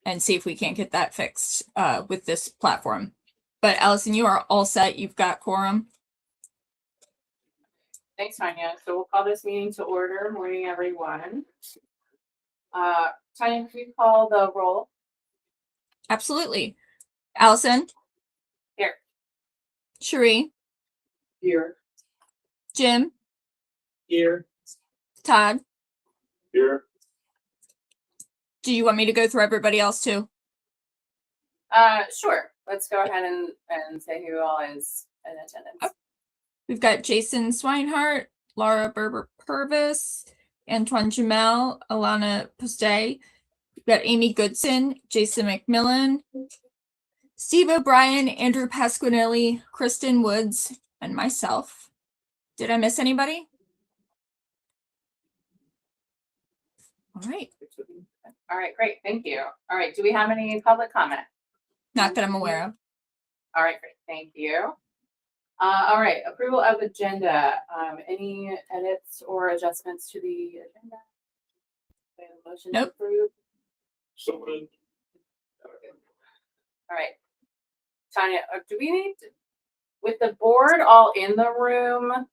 and see if we can't get that fixed with this platform. But Allison, you are all set. You've got quorum. Thanks, Tanya. So we'll call this meeting to order. Morning, everyone. Tanya, can you call the roll? Absolutely. Allison? Here. Cherie? Here. Jim? Here. Todd? Here. Do you want me to go through everybody else too? Sure. Let's go ahead and say who all is in attendance. Okay. We've got Jason Swinehart, Laura Berber Purvis, Antoine Jamel, Alana Poste. We've got Amy Goodson, Jason McMillan, Steve O'Brien, Andrew Pasquinelli, Kristen Woods, and myself. Did I miss anybody? All right. All right, great. Thank you. All right. Do we have any public comment? Not that I'm aware of. All right, great. Thank you. All right. Approval of agenda. Any edits or adjustments to the agenda? Motion Nope. to approve. So moved. All right. Tanya, do we need to, with the board all in the room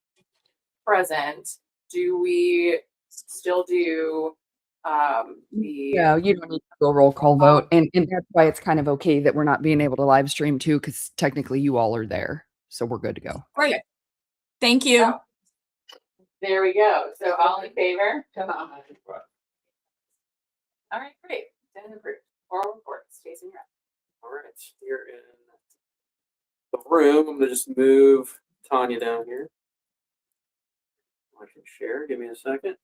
present, do we still do Yeah, you don't need to do a roll call vote. And that's why it's kind of okay that we're not being able to live stream too, because technically you all are there. So we're good to go. Great. Thank you. Oh, there we go. So all in favor? All right, great. Then approved. Oral reports. Jason, you're up. All right, here in the room, I'm gonna just move Tanya down here. I can share. Give me a second.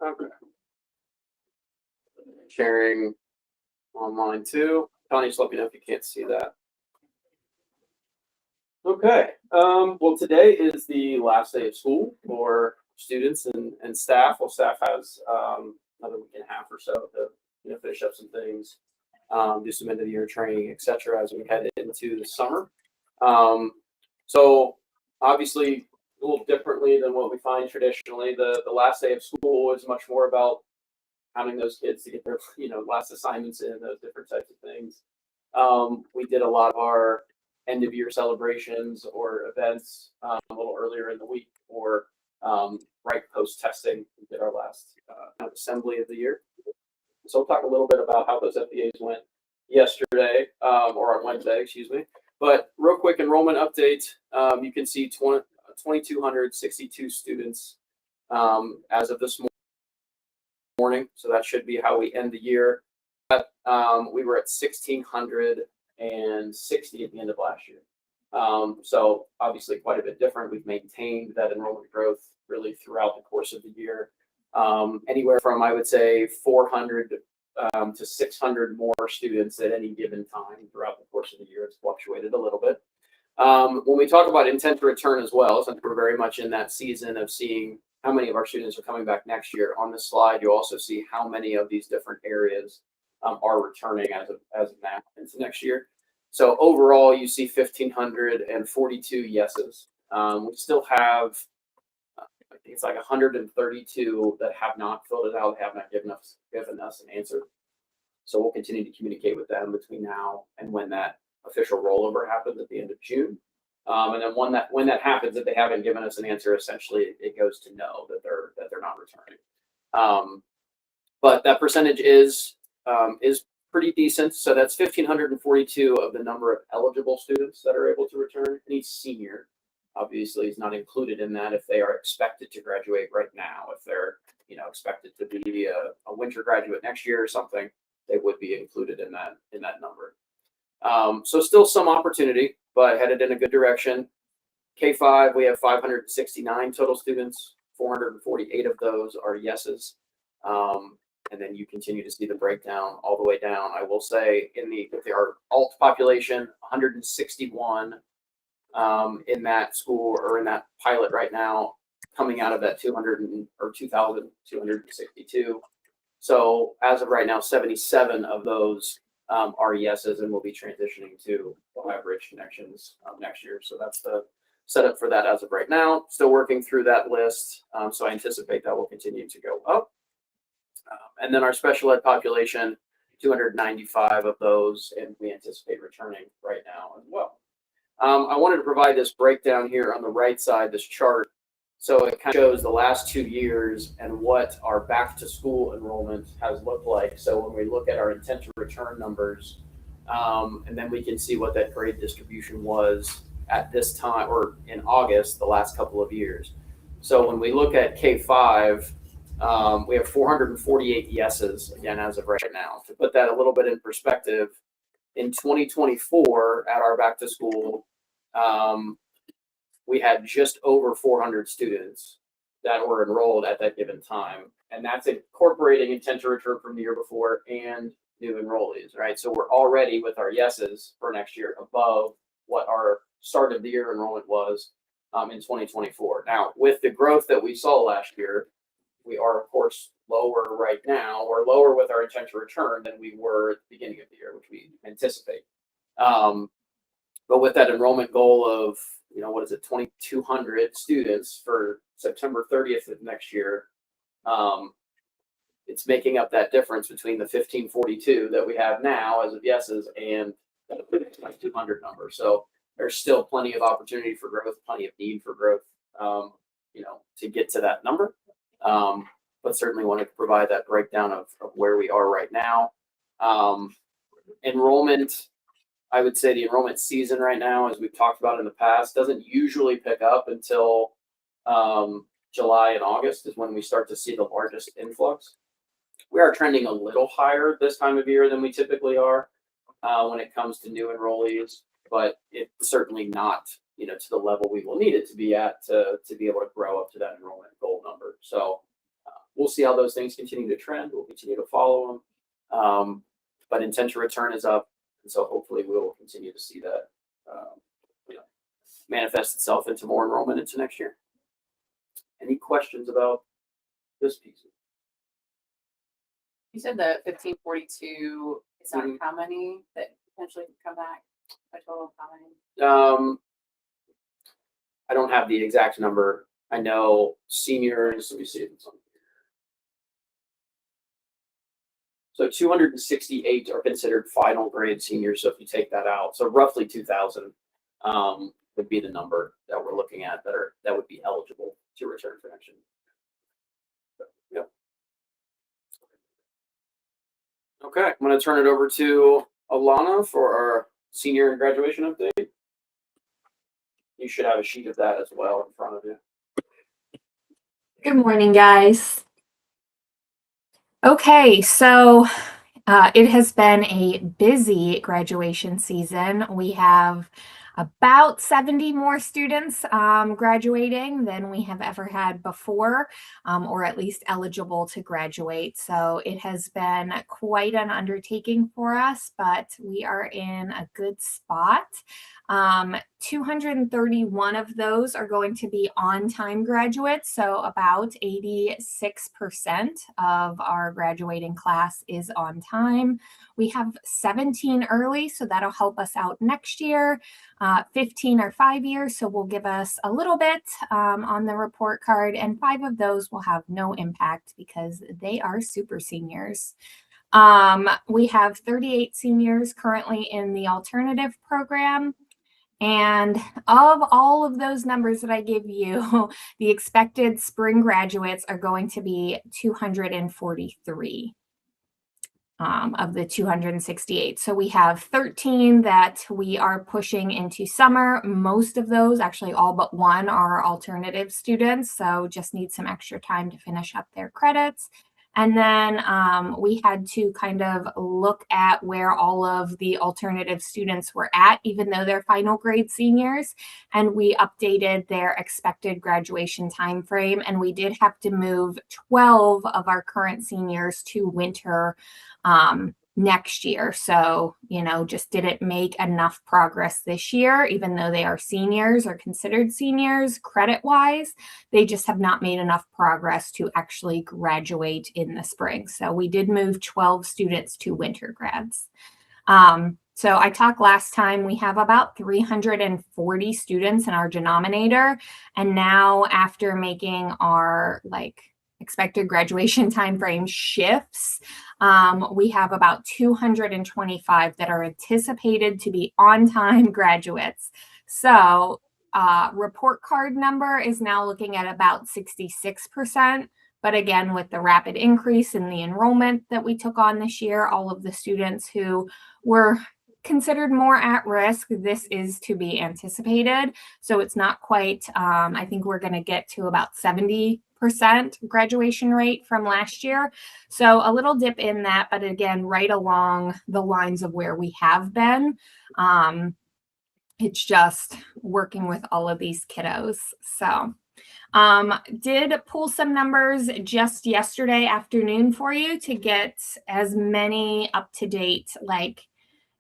Okay. Sharing online too. Tony, just let me know if you can't see that. Okay. Well, today is the last day of school for students and staff. Well, staff has another week and a half or so to finish up some things, do some end of the year training, etc. as we head into the summer. So obviously a little differently than what we find traditionally. The last day of school is much more about having those kids to get their last assignments in, those different types of things. We did a lot of our end of year celebrations or events a little earlier in the week, or right post testing. We did our last assembly of the year. So we'll talk a little bit about how those FBAs went yesterday, or on Wednesday, excuse me. But real quick enrollment update. You can see 2,262 students as of this morning. So that should be how we end the year. But, we were at 1,660 at the end of last year. So obviously quite a bit different. We've maintained that enrollment growth really throughout the course of the year. Anywhere from, I would say, 400 to 600 more students at any given time throughout the course of the year. It's fluctuated a little bit. When we talk about intent to return as well, since we're very much in that season of seeing how many of our students are coming back next year, on this slide, you also see how many of these different areas are returning as of now into next year. So overall, you see 1,542 yeses. We still have, I think it's like 132 that have not filled it out, have not given us an answer. So we'll continue to communicate with them between now and when that official rollover happens at the end of June. And then when that happens, if they haven't given us an answer, essentially it goes to no, that they're not returning. But that percentage is pretty decent. So that's 1,542 of the number of eligible students that are able to return. Any senior, obviously, is not included in that if they are expected to graduate right now. If they're expected to be a winter graduate next year or something, they would be included in that number. So still some opportunity, but headed in a good direction. K-5, we have 569 total students. 448 of those are yeses. And then you continue to see the breakdown all the way down. I will say with our alt population, 161 in that school or in that pilot right now coming out of that 2,262. So as of right now, 77 of those are yeses, and we'll be transitioning to Ohio Bridge connections next year. So that's the setup for that as of right now. Still working through that list. So I anticipate that will continue to go up. And then our special ed population, 295 of those, and we anticipate returning right now as well. I wanted to provide this breakdown here on the right side, this chart. So it kind of shows the last 2 years and what our back to school enrollment has looked like. So when we look at our intent to return numbers, and then we can see what that grade distribution was at this time, or in August, the last couple of years. So when we look at K-5, we have 448 yeses, again, as of right now. To put that a little bit in perspective, in 2024 at our back to school, we had just over 400 students that were enrolled at that given time. And that's incorporating intent to return from the year before and new enrollees, right? So we're already with our yeses for next year above what our start of the year enrollment was in 2024. Now, with the growth that we saw last year, we are, of course, lower right now. We're lower with our intent to return than we were at the beginning of the year, which we anticipate. But with that enrollment goal of, 2,200 students for September 30th of next year, it's making up that difference between the 1,542 that we have now as of yeses and the 200 number. So there's still plenty of opportunity for growth, plenty of need for growth, to get to that number. But certainly wanted to provide that breakdown of where we are right now. Enrollment, I would say the enrollment season right now, as we've talked about in the past, doesn't usually pick up until July and August is when we start to see the largest influx. We are trending a little higher this time of year than we typically are when it comes to new enrollees, but it's certainly not, to the level we will need it to be at to be able to grow up to that enrollment goal number. So we'll see how those things continue to trend. We'll continue to follow them. But intent to return is up. And so hopefully we'll continue to see that manifest itself into more enrollment into next year. Any questions about this piece? You said the 1,542 is not how many that potentially could come back? A total of how many? I don't have the exact number. I know seniors, let me see if it's on here. So 268 are considered final grade seniors. So if you take that out, so roughly 2,000 would be the number that we're looking at that would be eligible to return for next year. Yep. Okay, I'm going to turn it over to Alana for our senior and graduation update. You should have a sheet of that as well in front of you. Good morning, guys. Okay, so it has been a busy graduation season. We have about 70 more students graduating than we have ever had before, or at least eligible to graduate. So it has been quite an undertaking for us, but we are in a good spot. 231 of those are going to be on-time graduates, so about 86% of our graduating class is on time. We have 17 early, so that'll help us out next year. 15 are 5 years, so will give us a little bit on the report card, and 5 of those will have no impact because they are super seniors. We have 38 seniors currently in the alternative program. And of all of those numbers that I give you, the expected spring graduates are going to be 243 of the 268. So we have 13 that we are pushing into summer. Most of those, actually all but one, are alternative students. So just need some extra time to finish up their credits. And then we had to kind of look at where all of the alternative students were at, even though they're final grade seniors. And we updated their expected graduation timeframe. And we did have to move 12 of our current seniors to winter next year. So, just didn't make enough progress this year, even though they are seniors or considered seniors credit wise. They just have not made enough progress to actually graduate in the spring. So we did move 12 students to winter grads. So I talked last time, we have about 340 students in our denominator. And now after making our expected graduation timeframe shifts, we have about 225 that are anticipated to be on-time graduates. So report card number is now looking at about 66%. But again, with the rapid increase in the enrollment that we took on this year, all of the students who were considered more at risk, this is to be anticipated. So it's not quite, I think we're going to get to about 70% graduation rate from last year. So a little dip in that, but again, right along the lines of where we have been. It's just working with all of these kiddos. So did pull some numbers just yesterday afternoon for you to get as many up-to-date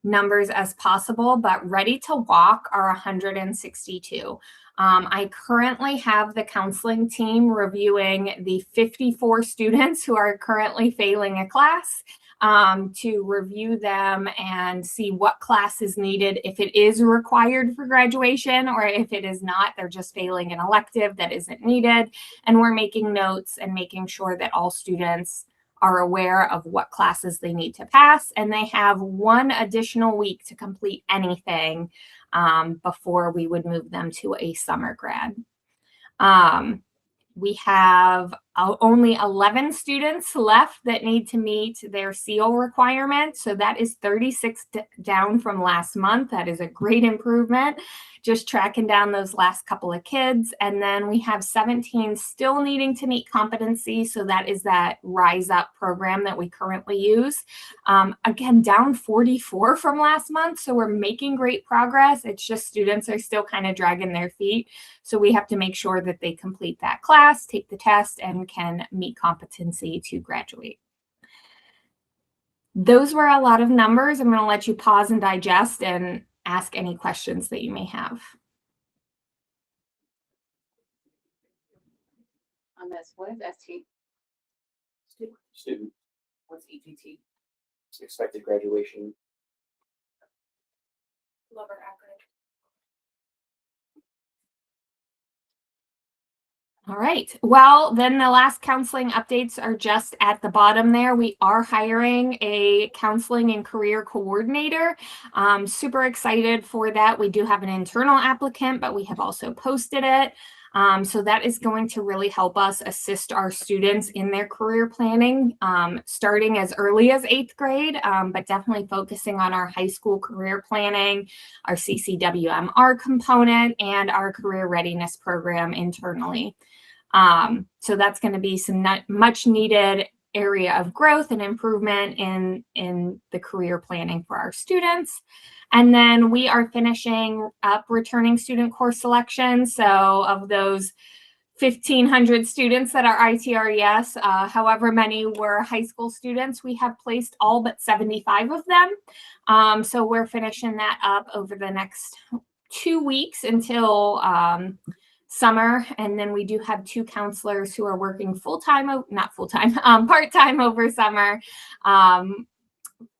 numbers as possible, but ready to walk are 162. I currently have the counseling team reviewing the 54 students who are currently failing a class to review them and see what class is needed, if it is required for graduation, or if it is not, they're just failing an elective that isn't needed. And we're making notes and making sure that all students are aware of what classes they need to pass, and they have one additional week to complete anything before we would move them to a summer grad. We have only 11 students left that need to meet their SEAL requirement. So that is 36 down from last month. That is a great improvement. Just tracking down those last couple of kids. And then we have 17 still needing to meet competency. So that is that Rise Up program that we currently use. Again, down 44 from last month. So we're making great progress. It's just students are still kind of dragging their feet. So we have to make sure that they complete that class, take the test, and can meet competency to graduate. Those were a lot of numbers. I'm going to let you pause and digest and ask any questions that you may have. On this, what is ST? Student What's EGT? expected graduation. Love our acronym. All right. Well, then the last counseling updates are just at the bottom there. We are hiring a counseling and career coordinator. Super excited for that. We do have an internal applicant, but we have also posted it. So that is going to really help us assist our students in their career planning, starting as early as 8th grade, but definitely focusing on our high school career planning, our CCWMR component, and our career readiness program internally. So that's going to be some much needed area of growth and improvement in the career planning for our students. And then we are finishing up returning student course selection. So of those 1,500 students that are ITRES, however many were high school students, we have placed all but 75 of them. So we're finishing that up over the next 2 weeks until summer. And then we do have 2 counselors who are working full-time, not full-time, part-time over summer,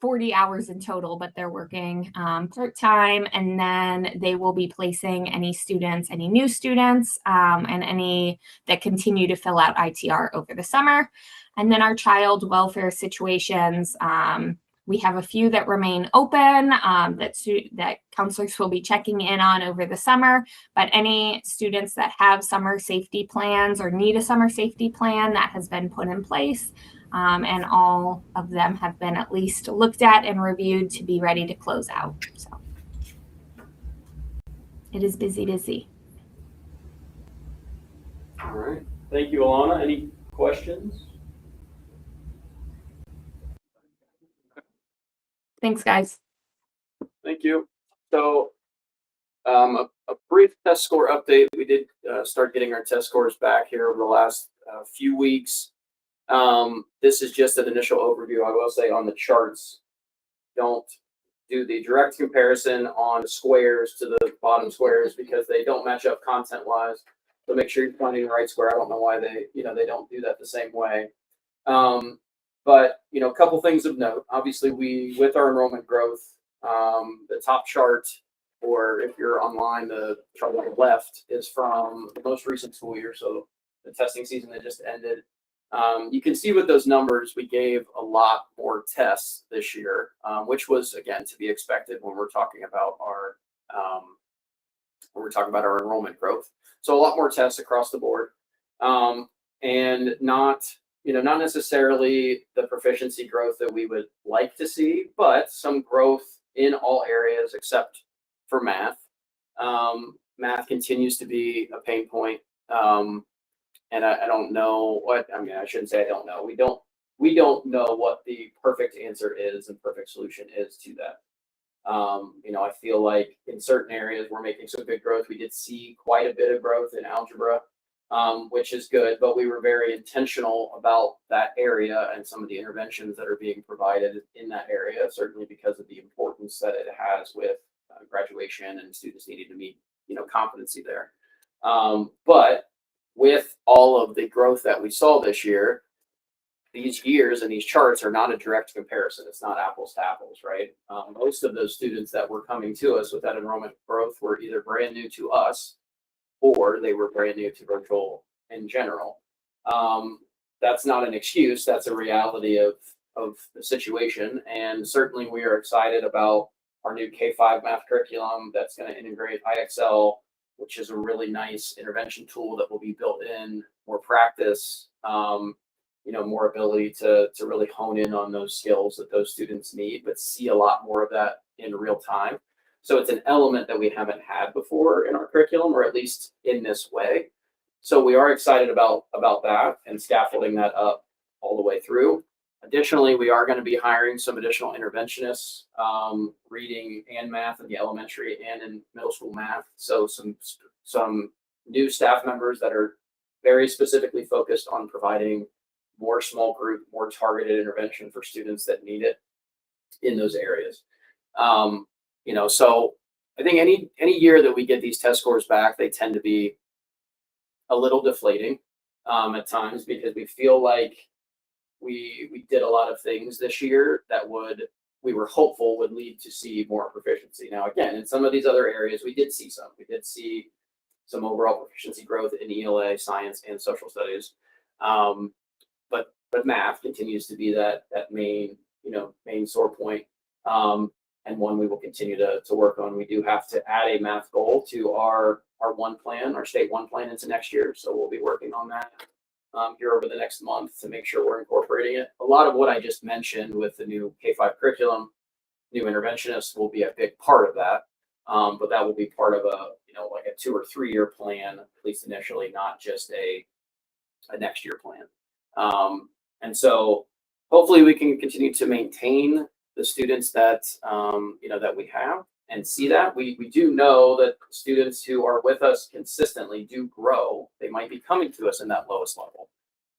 40 hours in total, but they're working part-time. And then they will be placing any students, any new students, and any that continue to fill out ITR over the summer. And then our child welfare situations, we have a few that remain open that counselors will be checking in on over the summer, but any students that have summer safety plans or need a summer safety plan, that has been put in place. And all of them have been at least looked at and reviewed to be ready to close out. So it is busy. All right. Thank you, Alana. Any questions? Thanks, guys. Thank you. So a brief test score update. We did start getting our test scores back here over the last few weeks. This is just an initial overview. I will say on the charts, don't do the direct comparison on squares to the bottom squares because they don't match up content wise. So make sure you're finding the right square. I don't know why they don't do that the same way. But a couple things of note. Obviously, with our enrollment growth, the top chart, or if you're online, the chart on the left is from the most recent school year, so the testing season that just ended. You can see with those numbers, we gave a lot more tests this year, which was again to be expected when we're talking about our enrollment growth. So a lot more tests across the board, and not necessarily the proficiency growth that we would like to see, but some growth in all areas except for math. Math continues to be a pain point. And I don't know I shouldn't say I don't know. We don't know what the perfect answer is and perfect solution is to that. I feel like in certain areas we're making some good growth. We did see quite a bit of growth in algebra, which is good, but we were very intentional about that area and some of the interventions that are being provided in that area, certainly because of the importance that it has with graduation and students needing to meet, competency there. But with all of the growth that we saw this year, these years and these charts are not a direct comparison. It's not apples to apples, right? Most of those students that were coming to us with that enrollment growth were either brand new to us or they were brand new to virtual in general. That's not an excuse. That's a reality of the situation. And certainly we are excited about our new K-5 math curriculum that's going to integrate IXL, which is a really nice intervention tool that will be built in, more practice, more ability to really hone in on those skills that those students need, but see a lot more of that in real time. So it's an element that we haven't had before in our curriculum, or at least in this way. So we are excited about that and scaffolding that up all the way through. Additionally, we are going to be hiring some additional interventionists, reading and math in the elementary and in middle school math. So some new staff members that are very specifically focused on providing more small group, more targeted intervention for students that need it in those areas. So I think any year that we get these test scores back, they tend to be a little deflating at times, because we feel like we did a lot of things this year that we were hopeful would lead to see more proficiency. Now, again, in some of these other areas, we did see some overall proficiency growth in ELA, science, and social studies. But math continues to be that main sore point, and one we will continue to work on. We do have to add a math goal to our state one plan into next year. So we'll be working on that here over the next month to make sure we're incorporating it. A lot of what I just mentioned with the new K-5 curriculum, new interventionists will be a big part of that. But that will be part of a 2 or 3 year plan, at least initially, not just a next year plan. And so hopefully we can continue to maintain the students that that we have and see that. We do know that students who are with us consistently do grow. They might be coming to us in that lowest level,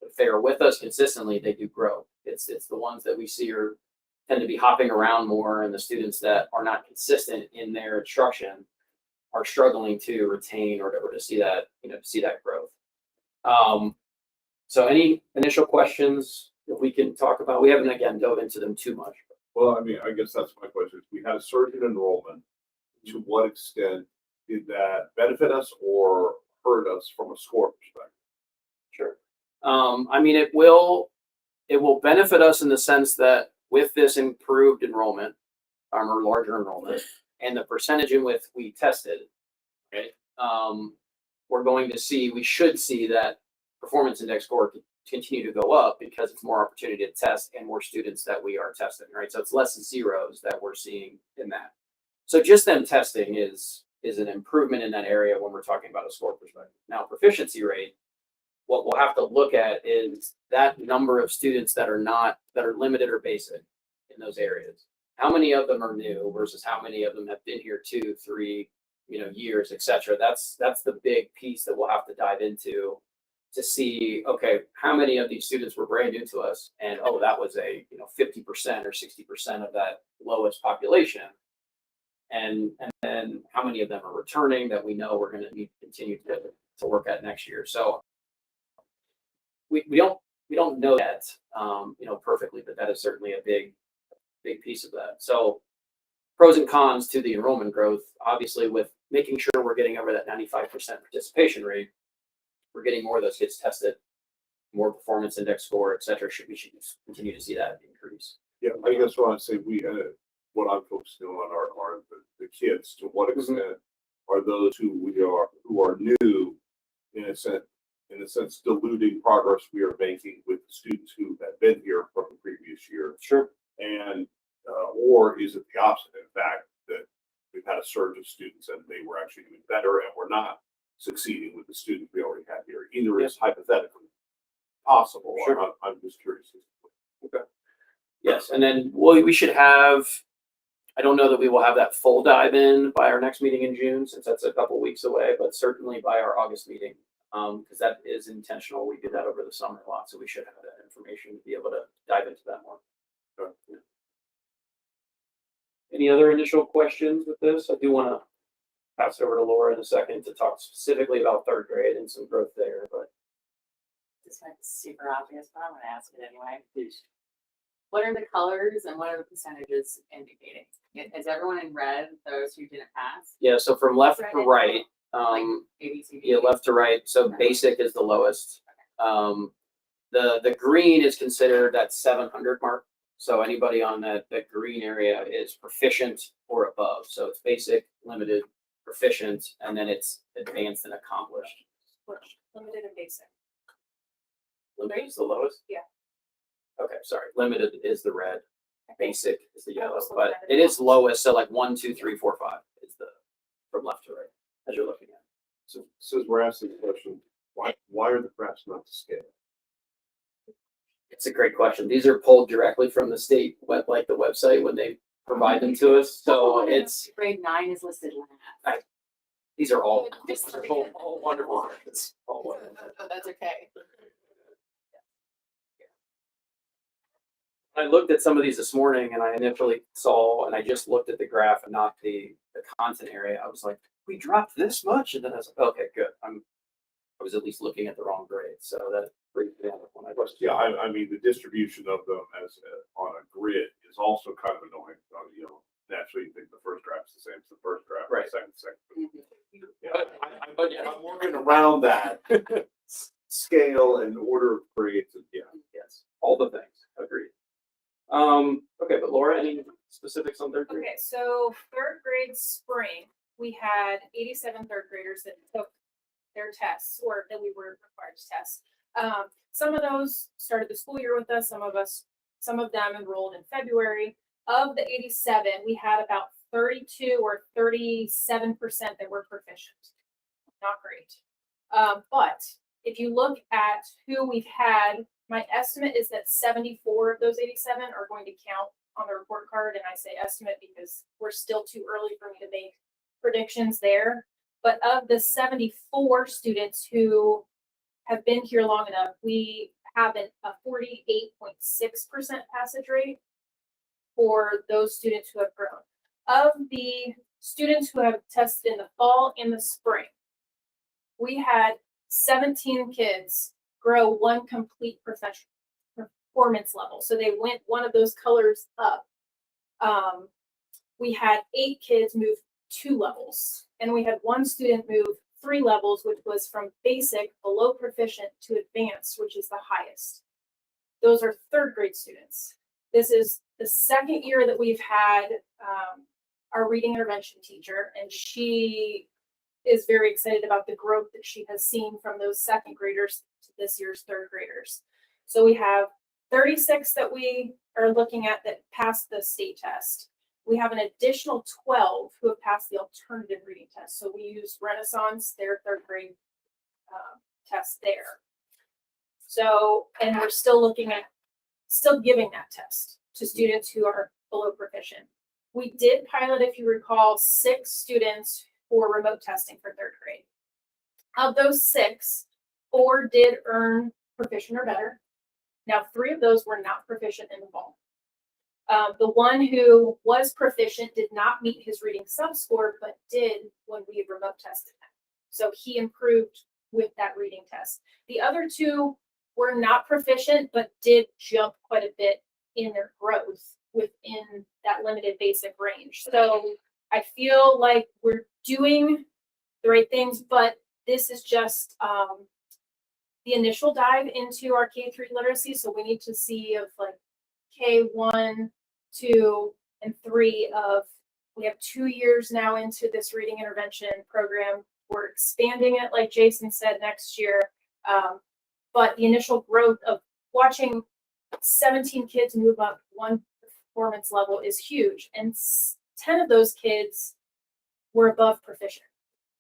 but if they are with us consistently, they do grow. It's the ones that we see tend to be hopping around more, and the students that are not consistent in their instruction are struggling to retain or to see that growth. So any initial questions that we can talk about? We haven't, again, dove into them too much. Well, I guess that's my question. We had a surge in enrollment. To what extent did that benefit us or hurt us from a score perspective? Sure. It will benefit us in the sense that with this improved enrollment, or larger enrollment, and the percentage in which we tested, okay, we should see that performance index score continue to go up because it's more opportunity to test and more students that we are testing, right? So it's less zeros that we're seeing in that. So just them testing is an improvement in that area when we're talking about a score perspective. Now, proficiency rate, what we'll have to look at is that number of students that are limited or basic in those areas. How many of them are new versus how many of them have been here 2, 3, years, et cetera. That's the big piece that we'll have to dive into to see, okay, how many of these students were brand new to us, and oh, that was a 50% or 60% of that lowest population, and then how many of them are returning that we know we're going to need to continue to work at next year. So we don't know that perfectly, but that is certainly a big piece of that. So pros and cons to the enrollment growth, obviously, with making sure we're getting over that 95% participation rate, we're getting more of those kids tested, more performance index score, et cetera. We should continue to see that increase. Yeah, I guess what I say, what I'm focusing on are the kids. To what extent are those who are new, in a sense, diluting progress we are making with the students who have been here from the previous year? Sure. And or is it the opposite? In fact, that we've had a surge of students and they were actually doing better, and we're not succeeding with the students we already had here. Either is hypothetically possible. Sure. I'm just curious. Okay. Yes, and then we should have. I don't know that we will have that full dive in by our next meeting in June, since that's a couple weeks away, but certainly by our August meeting, because that is intentional. We did that over the summer a lot, so we should have that information to be able to dive into that more. Sure. Yeah. Any other initial questions with this? I do want to pass it over to Laura in a second to talk specifically about third grade and some growth there, but This might be super obvious, but I'm going to ask it anyway. What are the colors and what are the percentages indicating? Is everyone in red, those who didn't pass? yeah, so from left to right, Like A, B, C, D? yeah, left to right. So basic is the lowest. The green is considered that 700 mark. So anybody on that green area is proficient or above. So it's basic, limited, proficient, and then it's advanced and accomplished. Limited and basic. Limited is the lowest? Yeah. Okay, sorry. Limited is the red. Basic is the yellow, was but looking at it it. is lowest. So like 1, 2, 3, 4, 5 is the from left to right as you're looking at. So since we're asking the question, why are the graphs not to scale? It's a great question. These are pulled directly from the state like the website when they provide them to us. So it's Grade 9 is listed last. these are all Just- all wonderful. It's all wonderful. That's okay. I looked at some of these this morning and I initially saw, and I just looked at the graph and not the content area. I was like, we dropped this much? And then I was like, okay, good. I was at least looking at the wrong grade. So that brings me down when I was. Yeah, I mean, the distribution of them as on a grid is also kind of annoying. Naturally, you think the first graph is the same as the first graph, Right. the second. Yeah, But yeah, I'm working around that scale and order of grades. And yeah, yes, all the things. Agreed. Okay, but Laura, any specifics on third grade? Okay, so third grade spring, we had 87 third graders that took their tests, or that we were required to test. Some of those started the school year with us, some of them enrolled in February. Of the 87, we had about 32 or 37% that were proficient. Not great. But if you look at who we've had, my estimate is that 74 of those 87 are going to count on the report card. And I say estimate because we're still too early for me to make predictions there. But of the 74 students who have been here long enough, we have a 48.6% passage rate for those students who have grown. Of the students who have tested in the fall and the spring, we had 17 kids grow one complete performance level. So they went one of those colors up. We had 8 kids move 2 levels, and we had 1 student move 3 levels, which was from basic, below proficient, to advanced, which is the highest. Those are third grade students. This is the second year that we've had our reading intervention teacher, and she is very excited about the growth that she has seen from those second graders to this year's third graders. So we have 36 that we are looking at that passed the state test. We have an additional 12 who have passed the alternative reading test. So we use Renaissance, their third grade test there. So, and we're still giving that test to students who are below proficient. We did pilot, if you recall, 6 students for remote testing for third grade. Of those 6, 4 did earn proficient or better. Now, 3 of those were not proficient in the fall. The one who was proficient did not meet his reading subscore, but did when we remote tested him. So he improved with that reading test. The other 2 were not proficient, but did jump quite a bit in their growth within that limited basic range. So I feel like we're doing the right things, but this is just the initial dive into our K-3 literacy. So we need to see of like K1, 2, and 3 of, we have 2 years now into this reading intervention program. We're expanding it, like Jason said, next year. But the initial growth of watching 17 kids move up one performance level is huge. And 10 of those kids were above proficient.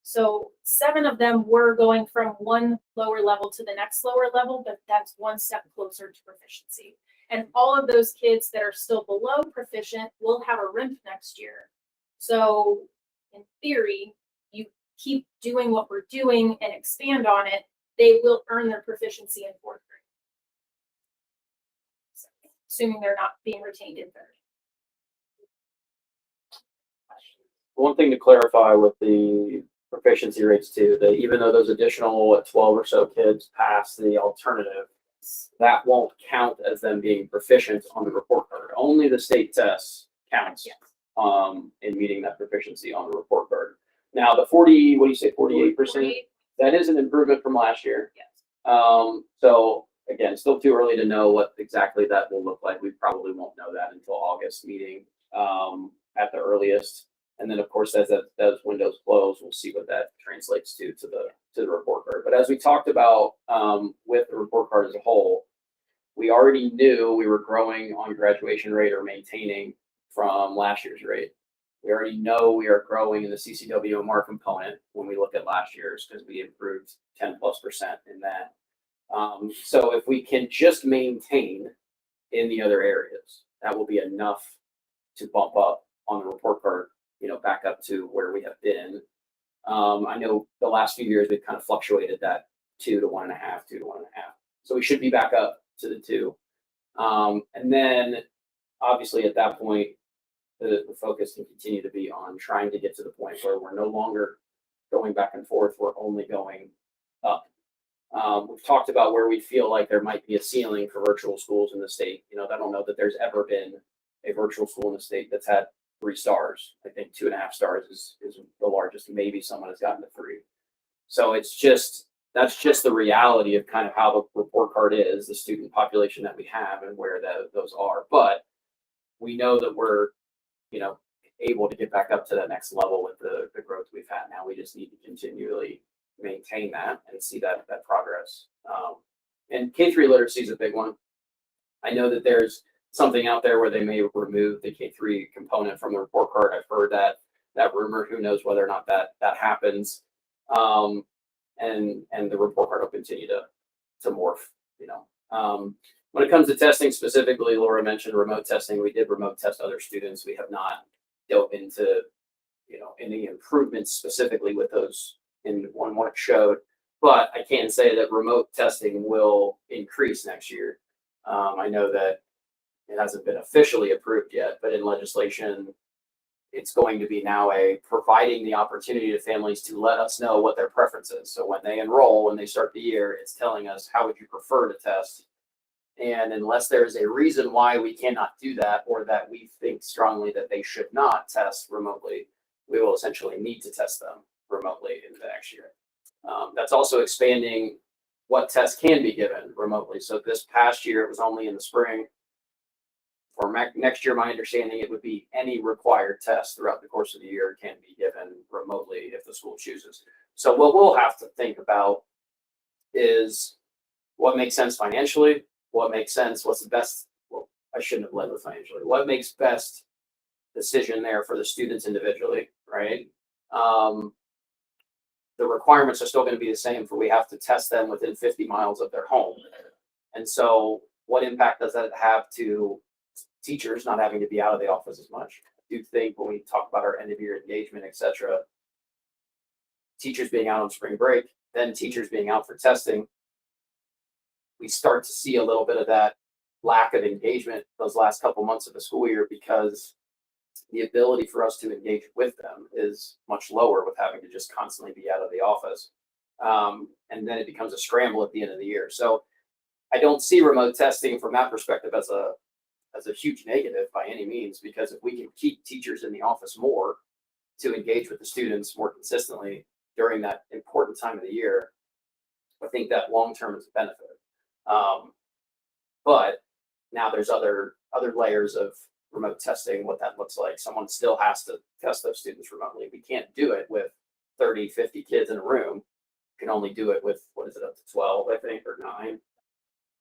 So 7 of them were going from one lower level to the next lower level, but that's one step closer to proficiency. And all of those kids that are still below proficient will have a RIMP next year. So in theory, you keep doing what we're doing and expand on it, they will earn their proficiency in 4th grade. So, assuming they're not being retained in 3rd. One thing to clarify with the proficiency rates too, that even though those additional 12 or so kids pass the alternative, that won't count as them being proficient on the report card. Only the state test counts in meeting that proficiency on the report card. Now the 40, what do you say, 48%? That is an improvement from last year. Yes. So again, still too early to know what exactly that will look like. We probably won't know that until August meeting at the earliest. And then of course, as those windows close, we'll see what that translates to the report card. But as we talked about with the report card as a whole, we already knew we were growing on graduation rate or maintaining from last year's rate. We already know we are growing in the CCWMR component when we look at last year's because we improved 10+% in that. So if we can just maintain in the other areas, that will be enough to bump up on the report card, back up to where we have been. I know the last few years we've kind of fluctuated that 2 to 1.5, 2 to 1.5. So we should be back up to the 2. And then obviously at that point, the focus can continue to be on trying to get to the point where we're no longer going back and forth. We're only going up. We've talked about where we feel like there might be a ceiling for virtual schools in the state. I don't know that there's ever been a virtual school in the state that's had 3 stars. I think 2.5 stars is the largest. Maybe someone has gotten to 3. So that's just the reality of kind of how the report card is, the student population that we have and where those are. But we know that we're, able to get back up to that next level with the growth we've had. Now we just need to continually maintain that and see that progress. And K-3 literacy is a big one. I know that there's something out there where they may remove the K-3 component from the report card. I've heard that rumor. Who knows whether or not that happens. And the report card will continue to morph. When it comes to testing specifically, Laura mentioned remote testing. We did remote test other students. We have not delved into any improvements specifically with those in what it showed. But I can say that remote testing will increase next year. I know that it hasn't been officially approved yet, but in legislation, it's going to be now providing the opportunity to families to let us know what their preference is. So when they enroll, when they start the year, it's telling us, how would you prefer to test? And unless there is a reason why we cannot do that, or that we think strongly that they should not test remotely, we will essentially need to test them remotely in the next year. That's also expanding what tests can be given remotely. So this past year, it was only in the spring. For next year, my understanding, it would be any required test throughout the course of the year can be given remotely if the school chooses. So what we'll have to think about is what makes sense financially, what makes sense, what's the best, well, I shouldn't have led with financially, what makes best decision there for the students individually, right? The requirements are still going to be the same for we have to test them within 50 miles of their home. And so what impact does that have to teachers not having to be out of the office as much? I do think when we talk about our end of year engagement, etc., teachers being out on spring break, then teachers being out for testing, we start to see a little bit of that lack of engagement those last couple months of the school year because the ability for us to engage with them is much lower with having to just constantly be out of the office. And then it becomes a scramble at the end of the year. So I don't see remote testing from that perspective as a huge negative by any means, because if we can keep teachers in the office more to engage with the students more consistently during that important time of the year, I think that long term is a benefit. But now there's other layers of remote testing, what that looks like. Someone still has to test those students remotely. We can't do it with 30, 50 kids in a room. You can only do it with, what is it, up to 12, I think, or 9.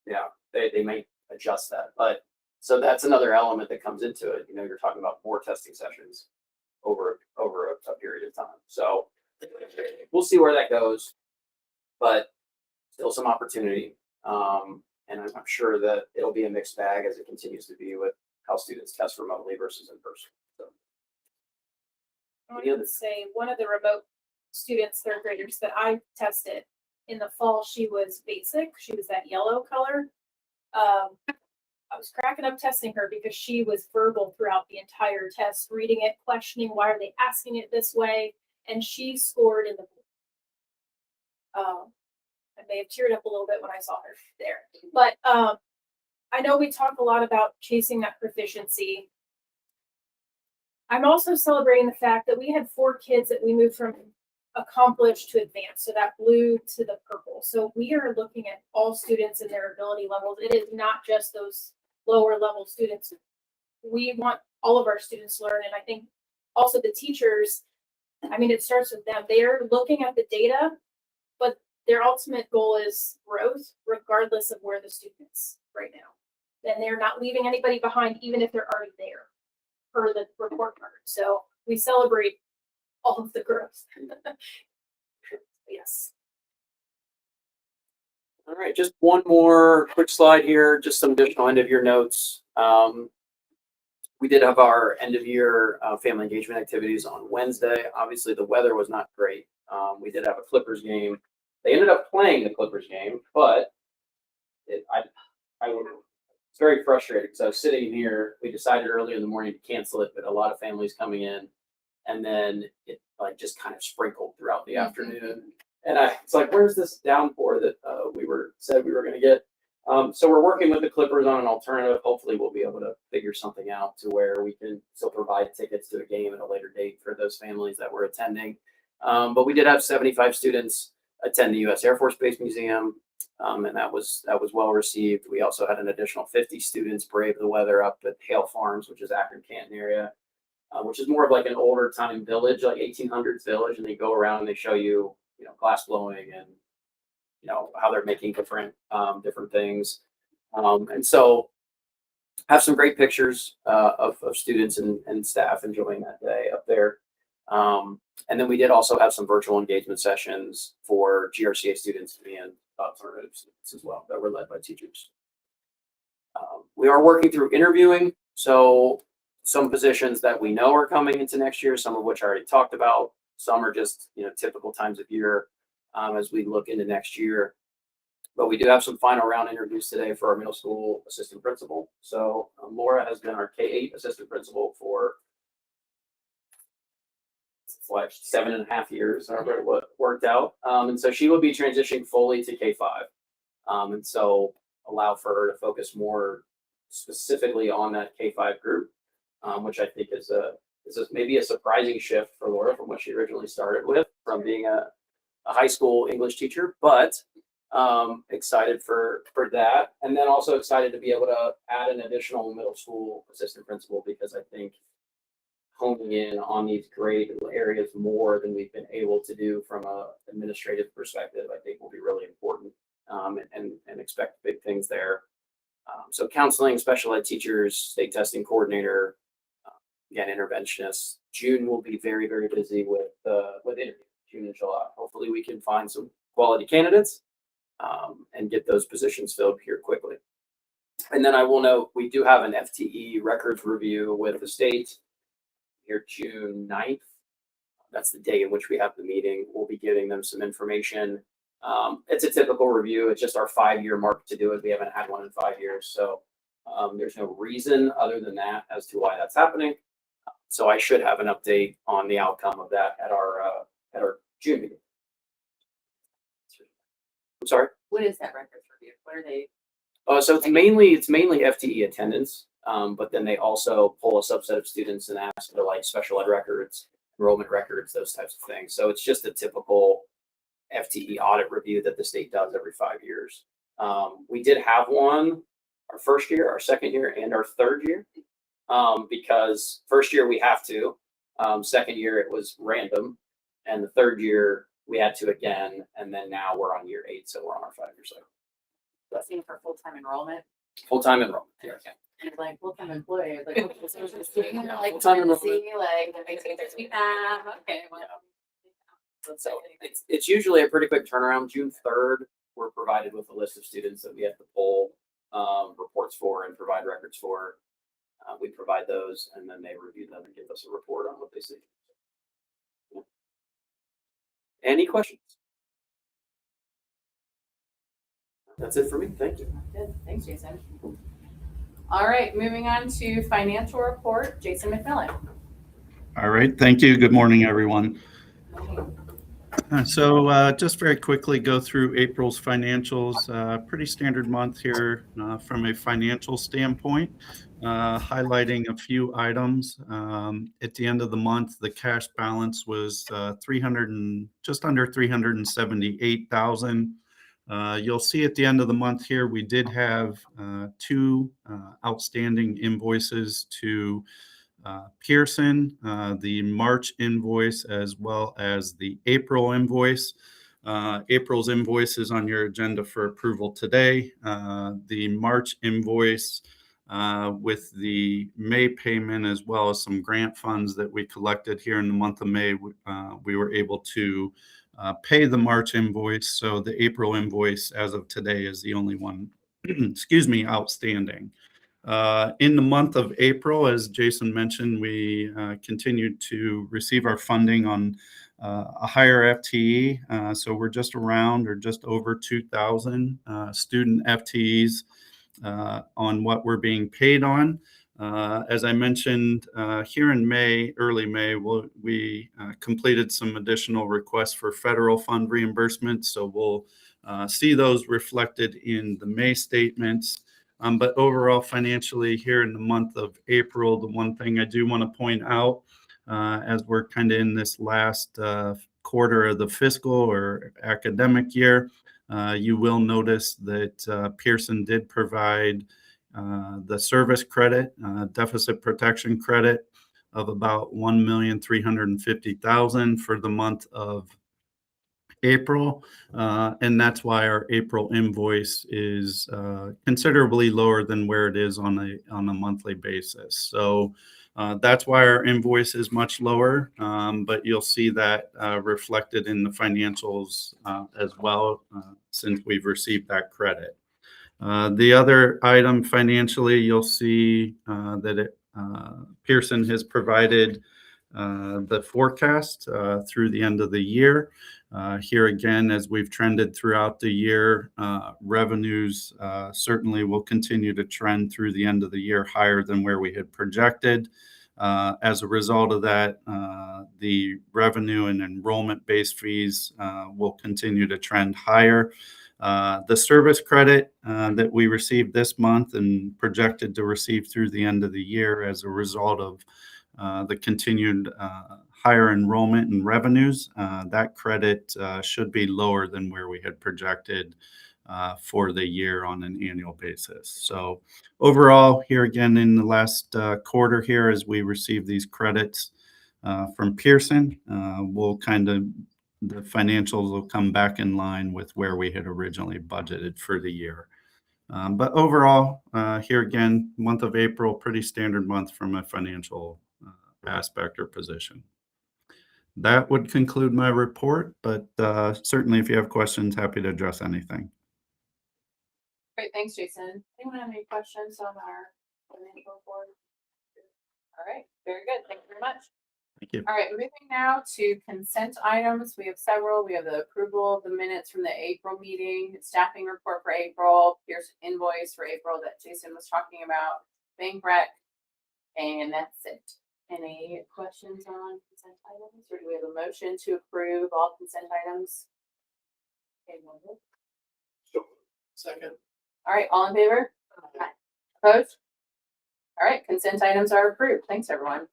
Yeah, they may adjust that. But so that's another element that comes into it. You know, you're talking about more testing sessions over a period of time. So we'll see where that goes, but still some opportunity. And I'm sure that it'll be a mixed bag as it continues to be with how students test remotely versus in person. So I wanted to say one of the remote students, third graders that I tested in the fall, she was basic. She was that yellow color. I was cracking up testing her because she was verbal throughout the entire test, reading it, questioning why are they asking it this way, and she scored in the. I may have teared up a little bit when I saw her there, but I know we talk a lot about chasing that proficiency. I'm also celebrating the fact that we had 4 kids that we moved from accomplished to advanced, so that blue to the purple. So we are looking at all students and their ability levels. It is not just those lower level students. We want all of our students to learn, and I think also the teachers, I mean, it starts with them. They are looking at the data, but their ultimate goal is growth, regardless of where the student is right now. And they're not leaving anybody behind, even if they're already there, per the report card. So we celebrate all of the growth. Yes. all right, just one more quick slide here, just some additional end of year notes. We did have our end of year family engagement activities on Wednesday. Obviously, the weather was not great. We did have a Clippers game. They ended up playing the Clippers game, but I was very frustrated because I was sitting here. We decided earlier in the morning to cancel it, but a lot of families coming in, and then it like just kind of sprinkled throughout the afternoon. And it's like, where's this downpour that we said we were going to get? So we're working with the Clippers on an alternative. Hopefully we'll be able to figure something out to where we can still provide tickets to a game at a later date for those families that were attending. But we did have 75 students attend the U.S. Air Force Base Museum, and that was well received. We also had an additional 50 students brave the weather up at Hale Farms, which is Akron Canton area, which is more of like an older time village, like 1800s village, and they go around and they show you, glass blowing and how they're making different things, and so have some great pictures of students and staff enjoying that day up there. And then we did also have some virtual engagement sessions for GRCA students and alternative students as well that were led by teachers. We are working through interviewing, so some positions that we know are coming into next year, some of which I already talked about. Some are just typical times of year as we look into next year. But we do have some final round interviews today for our middle school assistant principal. So Laura has been our K-8 assistant principal for like 7.5 years, however it worked out. And so she will be transitioning fully to K-5. And so allow for her to focus more specifically on that K-5 group, which I think is maybe a surprising shift for Laura from what she originally started with, from being a high school English teacher, but excited for that. And then also excited to be able to add an additional middle school assistant principal, because I think honing in on these great areas more than we've been able to do from an administrative perspective, I think will be really important, and expect big things there. So counseling, special ed teachers, state testing coordinator, again, interventionists. June will be very, very busy with interviews, June and July. Hopefully we can find some quality candidates and get those positions filled here quickly. And then I will note, we do have an FTE records review with the state here June 9th. That's the day in which we have the meeting. We'll be giving them some information It's a typical review. It's just our 5-year mark to do it. We haven't had one in 5 years. So there's no reason other than that as to why that's happening. So I should have an update on the outcome of that at our June meeting. I'm sorry. What is that records review? What are they? So it's mainly FTE attendance, but then they also pull a subset of students and ask for like special ed records, enrollment records, those types of things. So it's just a typical FTE audit review that the state does every 5 years. We did have one our first year, our second year, and our third year. Because first year we have to, second year it was random, and the third year we had to again, and then now we're on year 8, so we're on our 5-year cycle. Blessing for full-time enrollment. Full-time enrollment. Yeah. And it's like full-time employee, like like Full-time enrollment. like that makes sense. Okay, well. So it's usually a pretty quick turnaround. June 3rd, we're provided with a list of students that we have to pull reports for and provide records for. We provide those, and then they review them and give us a report on what they see. Yeah. Any questions? That's it for me. Thank you. Good. Thanks, Jason. All right, moving on to financial report, Jason McMillan. All right, thank you. Good morning, everyone. So just very quickly go through April's financials. Pretty standard month here from a financial standpoint, highlighting a few items. At the end of the month, the cash balance was just under 378,000. You'll see at the end of the month here, we did have 2 outstanding invoices to Pearson, the March invoice as well as the April invoice. April's invoice is on your agenda for approval today. The March invoice with the May payment as well as some grant funds that we collected here in the month of May, we were able to pay the March invoice. So the April invoice as of today is the only one, excuse me, outstanding. In the month of April, as Jason mentioned, we continued to receive our funding on a higher FTE. So we're just around or just over 2,000 student FTEs on what we're being paid on. As I mentioned, here in May, early May, we completed some additional requests for federal fund reimbursement. So we'll see those reflected in the May statements. But overall, financially, here in the month of April, the one thing I do want to point out, as we're kind of in this last quarter of the fiscal or academic year, you will notice that Pearson did provide the service credit, deficit protection credit of about $1,350,000 for the month of April, and that's why our April invoice is considerably lower than where it is on a monthly basis. So that's why our invoice is much lower, but you'll see that reflected in the financials as well, since we've received that credit. The other item financially, you'll see that Pearson has provided the forecast through the end of the year. Here again, as we've trended throughout the year, revenues certainly will continue to trend through the end of the year higher than where we had projected. As a result of that, the revenue and enrollment-based fees will continue to trend higher. The service credit that we received this month and projected to receive through the end of the year as a result of the continued higher enrollment and revenues, that credit should be lower than where we had projected for the year on an annual basis. So overall, here again in the last quarter here, as we receive these credits from Pearson, the financials will come back in line with where we had originally budgeted for the year. But overall, here again, month of April, pretty standard month from a financial aspect or position. That would conclude my report, but certainly if you have questions, happy to address anything. Great, thanks, Jason. Anyone have any questions on our financial report? All right, very good. Thank you very much. Thank you. All right, moving now to consent items. We have several. We have the approval of the minutes from the April meeting, staffing report for April, Pierce invoice for April that Jason was talking about, bank rec, and that's it. Any questions on consent items, or do we have a motion to approve all consent items? Okay, one vote. Second. All right, all in favor? Aye. Opposed? All right, consent items are approved. Thanks, everyone.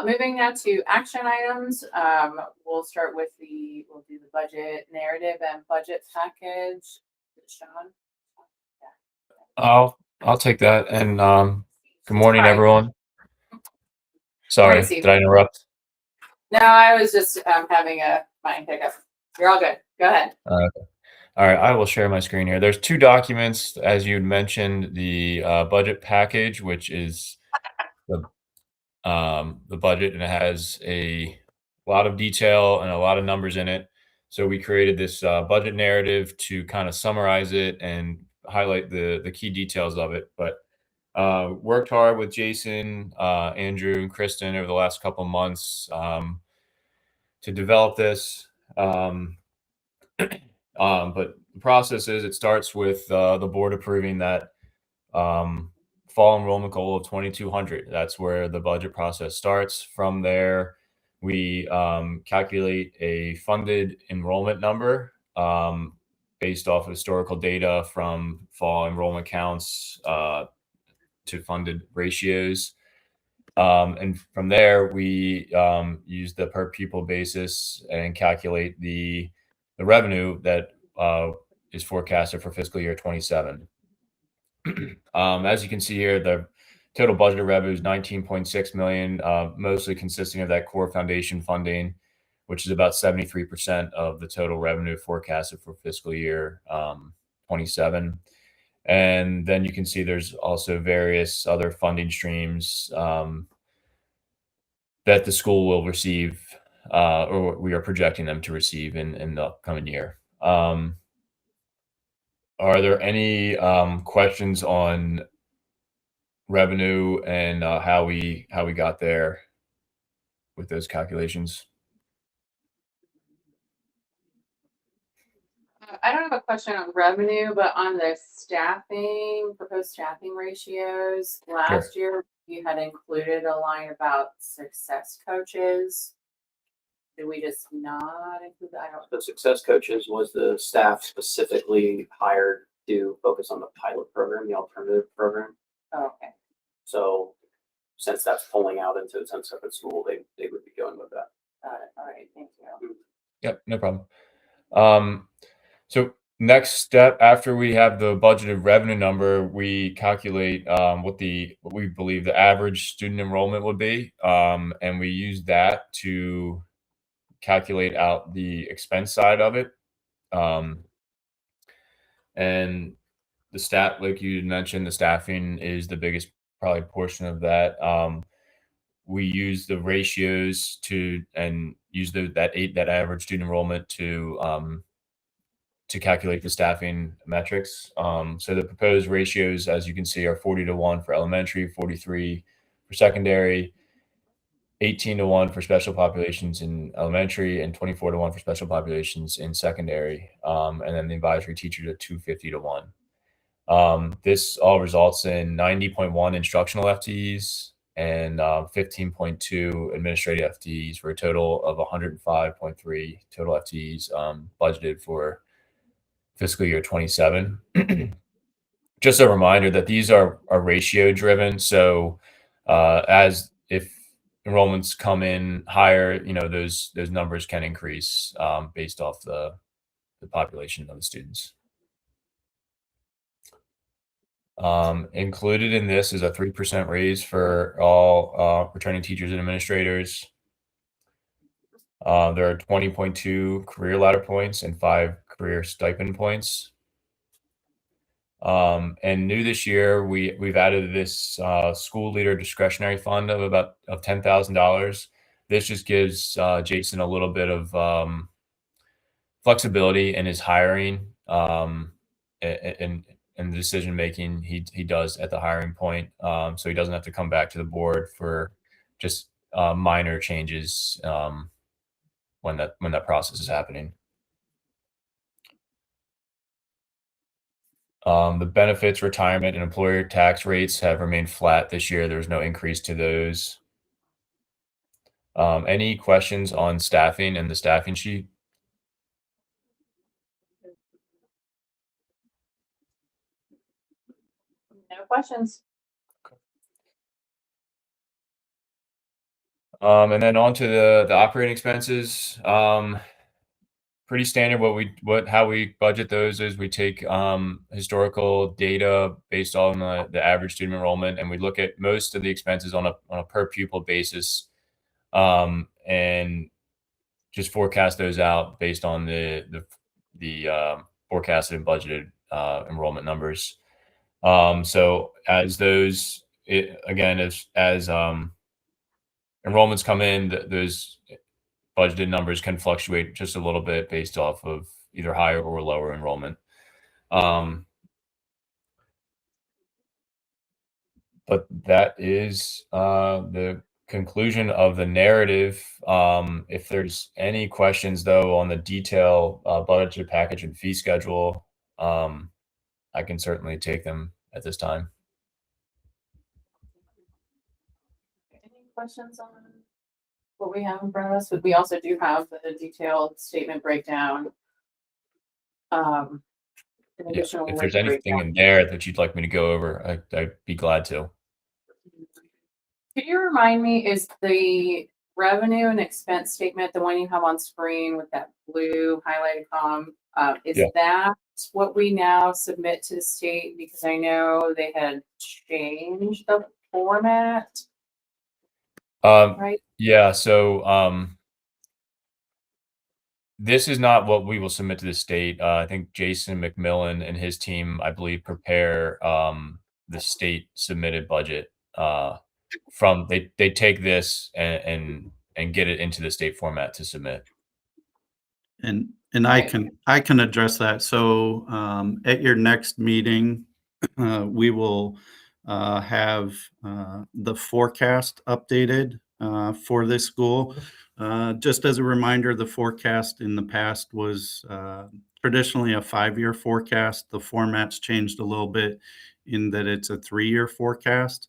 Moving now to action items. We'll start with we'll do the budget narrative and budget package. Sean? I'll take that. And good morning, Hi. Morning, everyone. Sorry, Steve. did I interrupt? No, I was just having a mind pickup. You're all good. Go ahead. All right, I will share my screen here. There's two documents, as you mentioned, the budget package, which is the budget, and it has a lot of detail and a lot of numbers in it. So we created this budget narrative to kind of summarize it and highlight the key details of it. But worked hard with Jason, Andrew, and Kristen over the last couple of months to develop this. But the process is it starts with the board approving that fall enrollment goal of 2,200. That's where the budget process starts. From there, we calculate a funded enrollment number based off of historical data from fall enrollment counts to funded ratios. And from there, we use the per pupil basis and calculate the revenue that is forecasted for fiscal year 27. As you can see here, the total budgeted revenue is 19.6 million, mostly consisting of that core foundation funding, which is about 73% of the total revenue forecasted for fiscal year 27. And then you can see there's also various other funding streams that the school will receive, or we are projecting them to receive in the upcoming year. Are there any questions on revenue and how we got there with those calculations? I don't have a question on revenue, but on the proposed staffing ratios. Last year, you had included a line about success coaches. Did we just not include that? The success coaches was the staff specifically hired to focus on the pilot program, the alternative program. Oh, okay. So since that's pulling out into its own separate school, they would be going with that. Got it. All right. Thank you. Yep, no problem. So next step, after we have the budgeted revenue number, we calculate what we believe the average student enrollment would be, and we use that to calculate out the expense side of it. And the like you mentioned, the staffing is the biggest probably portion of that. We use the ratios and use that average student enrollment to calculate the staffing metrics. So the proposed ratios, as you can see, are 40-1 for elementary, 43 for secondary, 18-1 for special populations in elementary, and 24-1 for special populations in secondary. And then the advisory teachers at 250-1. This all results in 90.1 instructional FTEs and 15.2 administrative FTEs for a total of 105.3 total FTEs budgeted for fiscal year 27. Just a reminder that these are ratio driven. So as if enrollments come in higher, those numbers can increase based off the population of the students. Included in this is a 3% raise for all returning teachers and administrators. There are 20.2 career ladder points and 5 career stipend points. And new this year, we've added this school leader discretionary fund of $10,000. This just gives Jason a little bit of flexibility in his hiring and the decision making he does at the hiring point, so he doesn't have to come back to the board for just minor changes when that process is happening. The benefits, retirement, and employer tax rates have remained flat this year. There's no increase to those. Any questions on staffing and the staffing sheet? No questions. And then on to the operating expenses. Pretty standard. How we budget those is we take historical data based on the average student enrollment, and we look at most of the expenses on a per pupil basis, and just forecast those out based on the forecasted and budgeted enrollment numbers. So as those as enrollments come in, those budgeted numbers can fluctuate just a little bit based off of either higher or lower enrollment. But that is the conclusion of the narrative. If there's any questions, though, on the detail, budget package and fee schedule, I can certainly take them at this time. Any questions on what we have in front of us? But we also do have the detailed statement breakdown. An additional If there's link anything breakdown. in there that you'd like me to go over, I'd be glad to. Could you remind me, is the revenue and expense statement the one you have on screen with that blue highlighted column? Is Yeah. that what we now submit to the state? Because I know they had changed the format, right? Yeah. So this is not what we will submit to the state. I think Jason McMillan and his team, I believe, prepare the state submitted budget. They take this and get it into the state format to submit. And I can address that. So at your next meeting, we will have the forecast updated for this school. Just as a reminder, the forecast in the past was traditionally a 5-year forecast. The format's changed a little bit in that it's a 3-year forecast.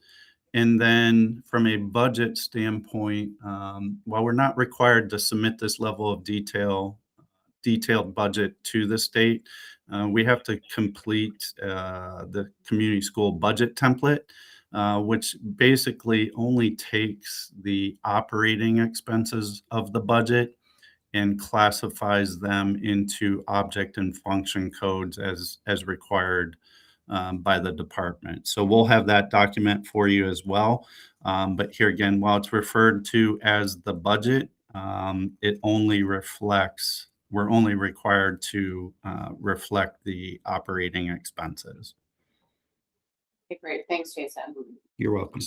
And then from a budget standpoint, while we're not required to submit this level of detailed budget to the state, we have to complete the community school budget template, which basically only takes the operating expenses of the budget and classifies them into object and function codes as required by the department. So we'll have that document for you as well. But here again, while it's referred to as the budget, it only reflects, we're only required to reflect the operating expenses. Okay, great. Thanks, Jason. You're welcome.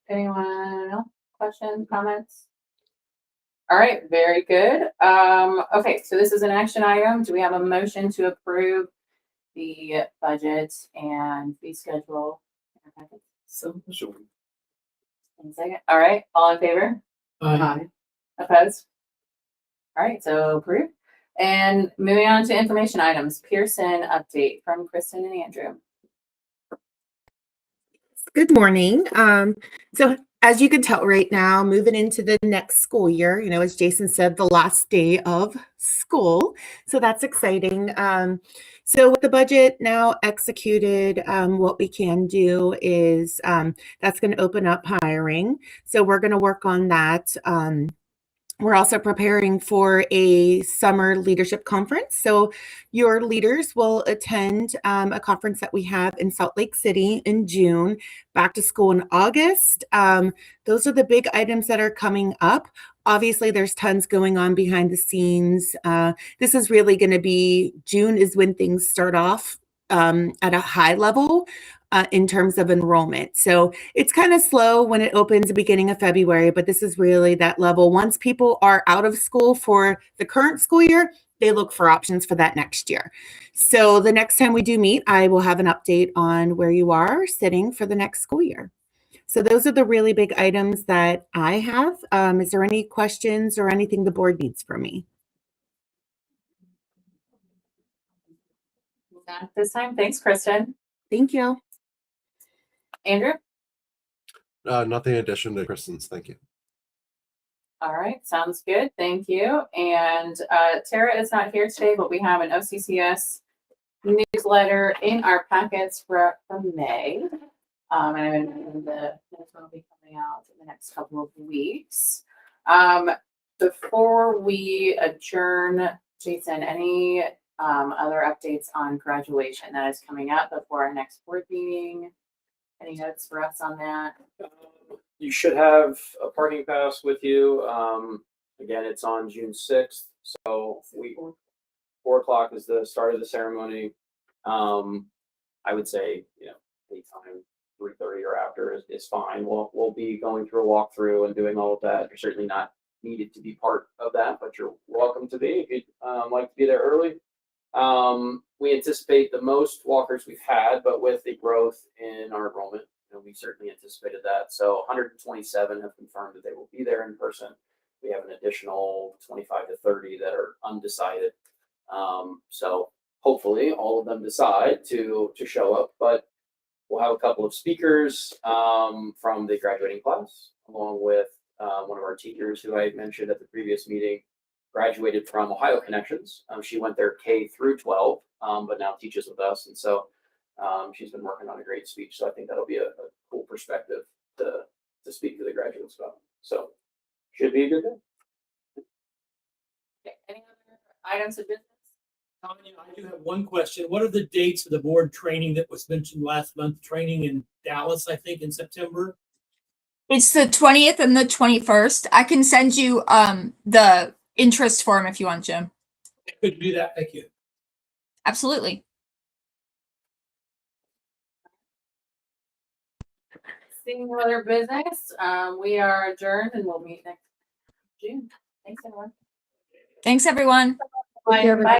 Anyone else? Questions, comments? All right, very good. Okay, so this is an action item. Do we have a motion to approve the budget and fee schedule? So, One second. All right, all in favor? Aye. Opposed? All right, so approved. And moving on to information items, Pearson update from Kristen and Andrew. Good morning. So as you can tell right now, moving into the next school year, as Jason said, the last day of school. So that's exciting. So with the budget now executed, what we can do is that's going to open up hiring. So we're going to work on that. We're also preparing for a summer leadership conference. So your leaders will attend a conference that we have in Salt Lake City in June, back to school in August. Those are the big items that are coming up. Obviously, there's tons going on behind the scenes. This is really going to be, June is when things start off at a high level. In terms of enrollment. So it's kind of slow when it opens the beginning of February, but this is really that level. Once people are out of school for the current school year, they look for options for that next year. So the next time we do meet, I will have an update on where you are sitting for the next school year. So those are the really big items that I have. Is there any questions or anything the board needs from me? Not this time. Thanks, Kristen. Thank you. Andrew? Nothing in addition to Kristen's. Thank you. All right, sounds good. Thank you. And Tara is not here today, but we have an OCCS newsletter in our packets for May. And the next one will be coming out in the next couple of weeks. Before we adjourn, Jason, any other updates on graduation that is coming up before our next board meeting? Any notes for us on that? You should have a parking pass with you. Again, it's on June 6th. So 4 o'clock is the start of the ceremony. I would say, anytime 3:30 or after is fine. We'll be going through a walkthrough and doing all of that. You're certainly not needed to be part of that, but you're welcome to be if you'd like to be there early. We anticipate the most walkers we've had, but with the growth in our enrollment, we certainly anticipated that. So 127 have confirmed that they will be there in person. We have an additional 25 to 30 that are undecided. So hopefully all of them decide to show up, but we'll have a couple of speakers from the graduating class, along with one of our teachers who I mentioned at the previous meeting, graduated from Ohio Connections. She went there K through 12, but now teaches with us. And so she's been working on a great speech. So I think that'll be a cool perspective to speak to the graduates about. So should be a good day. Okay. Any other items of business? Tanya, I do have one question. What are the dates of the board training that was mentioned last month? Training in Dallas, I think, in September. It's the 20th and the 21st. I can send you the interest form if you want, Jim. Could you do that? Thank you. Absolutely. Seeing no other business, we are adjourned and we'll meet next June. Thanks, everyone. Thanks, everyone. Bye. Bye.